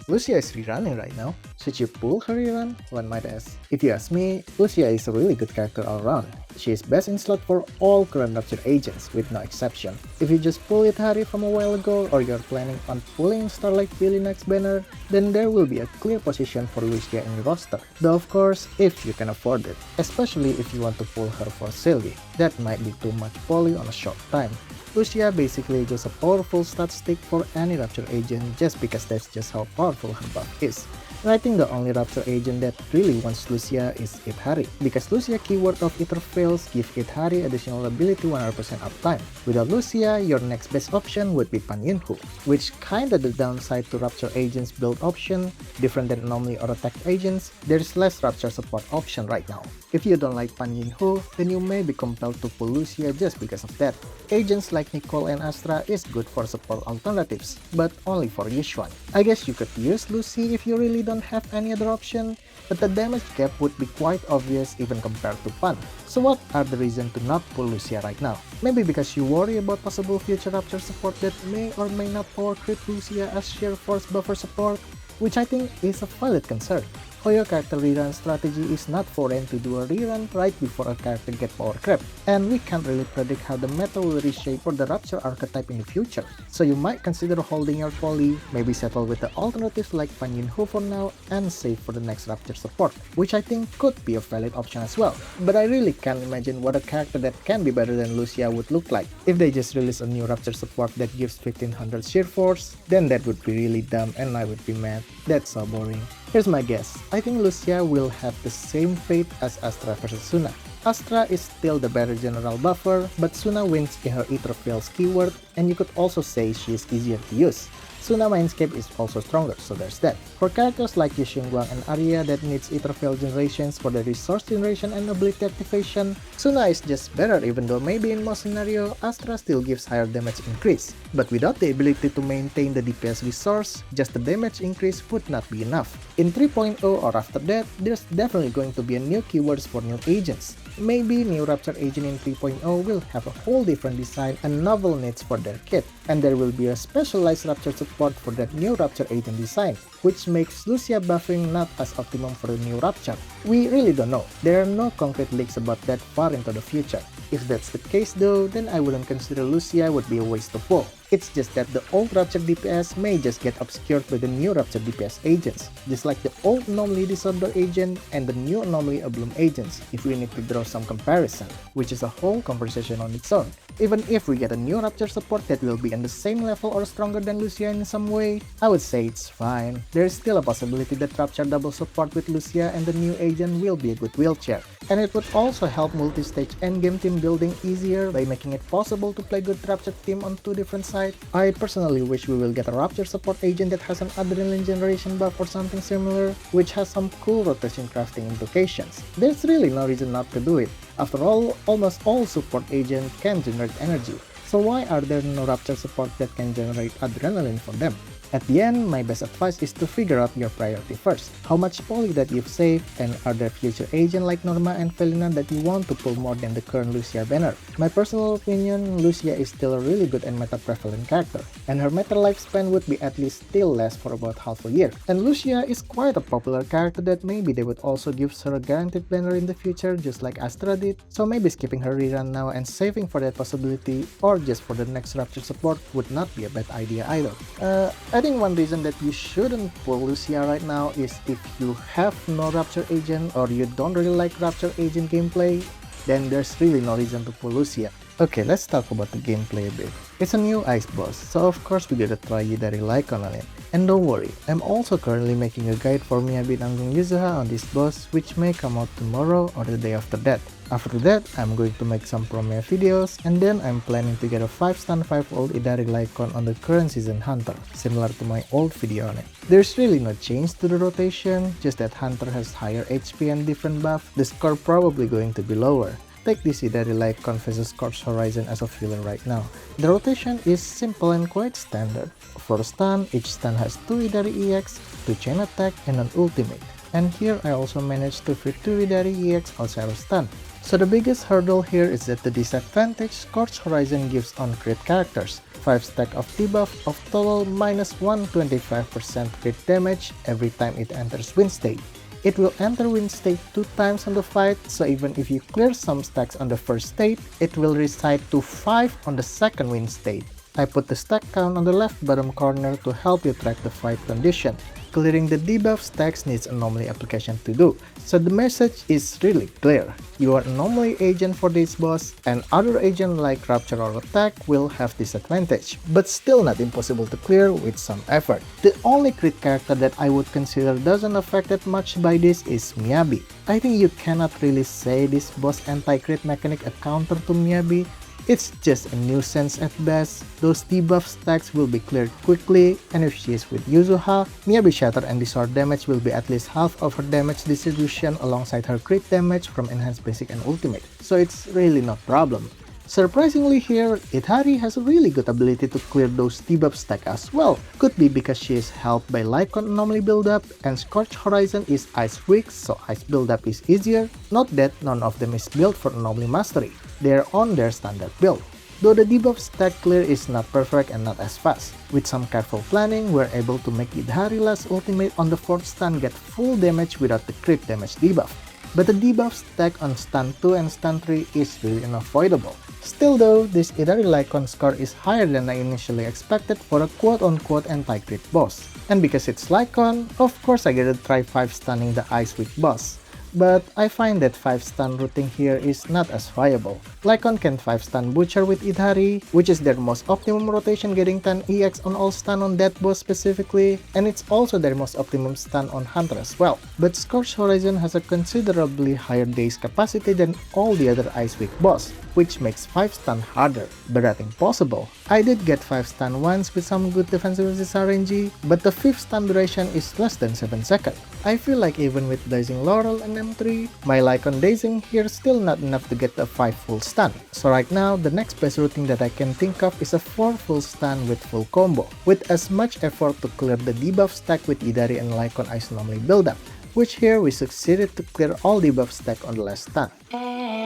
Lucia is rerunning right now. Should you pull her rerun? One might ask. If you ask me, Lucia is a really good character all around. She is best in slot for all current Rapture agents, with no exception. If you just pull Yidhari from a while ago, or you're planning on pulling Starlight Billy next banner, then there will be a clear position for Lucia in your roster. Though of course, if you can afford it. Especially if you want to pull her for Sylvie. That might be too much poly on a short time. Lucia basically just a powerful stat stick for any Rapture agent just because that's just how powerful her buff is. And I think the only Rapture agent that really wants Lucia is Yidhari, because Lucia keyword of Ether fails give Yidhari additional ability 100% uptime. Without Lucia, your next best option would be Pan Yunhu, which kinda the downside to Rapture agents build option. Different than anomaly or attack agents, there's less Rapture support option right now. If you don't like Pan Yunhu, then you may be compelled to pull Lucia just because of that. Agents like Nicole and Astra is good for support alternatives, but only for Yushuan. I guess you could use Lucy if you really don't have any other option, but the damage gap would be quite obvious even compared to Pan. So what are the reasons to not pull Lucia right now? Maybe because you worry about possible future Rapture support that may or may not power creep Lucia as sheer force buffer support, which I think is a valid concern. Your character rerun strategy is not foreign to do a rerun right before a character get power creep, and we can't really predict how the meta will reshape for the Rapture archetype in the future. So you might consider holding your poly, maybe settle with the alternatives like Pan Yunhu for now, and save for the next Rapture support, which I think could be a valid option as well. But I really can't imagine what a character that can be better than Lucia would look like. If they just release a new Rapture support that gives 1500 sheer force, then that would be really dumb and I would be mad. That's so boring. Here's my guess. I think Lucia will have the same fate as Astra vs Suna. Astra is still the better general buffer, but Suna wins in her Ether Fails keyword, and you could also say she is easier to use. Suna Mindscape is also stronger, so there's that. For characters like Yushinguang and Arya that needs Ether Fail generations for the resource generation and ability activation, Suna is just better even though maybe in most scenario, Astra still gives higher damage increase. But without the ability to maintain the DPS resource, just the damage increase would not be enough. In 3.0 or after that, there's definitely going to be a new keywords for new agents. Maybe new Rapture agent in 3.0 will have a whole different design and novel needs for their kit, and there will be a specialized Rapture support for that new Rapture agent design, which makes Lucia buffing not as optimum for the new Rapture. We really don't know. There are no concrete leaks about that far into the future. If that's the case though, then I wouldn't consider Lucia would be a waste of pull. It's just that the old Rapture DPS may just get obscured by the new Rapture DPS agents, just like the old Anomaly Disorder agent and the new Anomaly Oblum agents, if we need to draw some comparison, which is a whole conversation on its own. Even if we get a new Rapture support that will be on the same level or stronger than Lucia in some way, I would say it's fine. There is still a possibility that Rapture double support with Lucia and the new agent will be a good wheelchair. And it would also help multi-stage endgame team building easier by making it possible to play good Rapture team on two different sides. I personally wish we will get a Rapture support agent that has an adrenaline generation buff or something similar, which has some cool rotation crafting implications. There's really no reason not to do it. After all, almost all support agents can generate energy, so why are there no Rapture support that can generate adrenaline for them? At the end, my best advice is to figure out your priority first. How much poly that you've saved, and are there future agents like Norma and Felina that you want to pull more than the current Lucia banner? My personal opinion, Lucia is still a really good and meta prevalent character, and her meta lifespan would be at least still last for about half a year. And Lucia is quite a popular character that maybe they would also give her a guaranteed banner in the future just like Astra did, so maybe skipping her rerun now and saving for that possibility or just for the next Rapture support would not be a bad idea either. I think one reason that you shouldn't pull Lucia right now is if you have no Rapture agent or you don't really like Rapture agent gameplay, then there's really no reason to pull Lucia. Okay, let's talk about the gameplay a bit. It's a new ice boss, so of course we gotta try Yidhari Lycaon on it. And don't worry, I'm also currently making a guide for Miyabi Nanggung Yuzuha on this boss, which may come out tomorrow or the day after that. After that, I'm going to make some premiere videos, and then I'm planning to get a 5 stun 5 ult Yidhari Lycaon on the current season Hunter, similar to my old video on it. There's really no change to the rotation, just that Hunter has higher HP and different buff, the score probably going to be lower. Take this Yidhari Lycaon vs Scorched Horizon as a filler right now. The rotation is simple and quite standard. For stun, each stun has 2 Yidhari EX, 2 chain attack, and an ultimate. And here I also managed to fit 2 Yidhari EX outside of stun. So the biggest hurdle here is that the disadvantage Scorched Horizon gives on crit characters. 5 stack of debuff of total minus 125% crit damage every time it enters win state. It will enter win state 2 times on the fight, so even if you clear some stacks on the first state, it will recite to 5 on the second win state. I put the stack count on the left bottom corner to help you track the fight condition. Clearing the debuff stacks needs anomaly application to do, so the message is really clear. You are anomaly agent for this boss, and other agent like Rapture or Attack will have disadvantage, but still not impossible to clear with some effort. The only crit character that I would consider doesn't affected much by this is Miyabi. I think you cannot really say this boss anti-crit mechanic a counter to Miyabi. It's just a nuisance at best. Those debuff stacks will be cleared quickly, and if she is with Yuzuha, Miyabi Shatter and Disord damage will be at least half of her damage distribution alongside her crit damage from Enhanced Basic and Ultimate, so it's really no problem. Surprisingly here, Yidhari has a really good ability to clear those debuff stack as well. Could be because she is helped by Lycaon anomaly buildup, and Scorched Horizon is ice weak, so ice buildup is easier. Note that none of them is built for anomaly mastery. They are on their standard build. Though the debuff stack clear is not perfect and not as fast. With some careful planning, we're able to make Yidhari last ultimate on the 4th stun get full damage without the crit damage debuff. But the debuff stack on stun 2 and stun 3 is really unavoidable. Still though, this Yidhari Lycaon score is higher than I initially expected for a quote-unquote anti-crit boss. And because it's Lycaon, of course I gotta try 5 stunning the ice weak boss. But I find that 5 stun routing here is not as viable. Lycaon can 5 stun Butcher with Yidhari, which is their most optimum rotation, getting 10 EX on all stun on that boss specifically, and it's also their most optimum stun on Hunter as well. But Scorched Horizon has a considerably higher daze capacity than all the other Ice Weak boss, which makes 5 stun harder, but I think possible. I did get 5 stun once with some good defensive resist RNG, but the 5th stun duration is less than 7 seconds. I feel like even with dazing Laurel and M3, my Lycaon dazing here still not enough to get a 5 full stun. So right now, the next best routine that I can think of is a 4 full stun with full combo, with as much effort to clear the debuff stack with Yidhari and Lycaon Ice Anomaly buildup, which here we succeeded to clear all debuff stack on the last stun.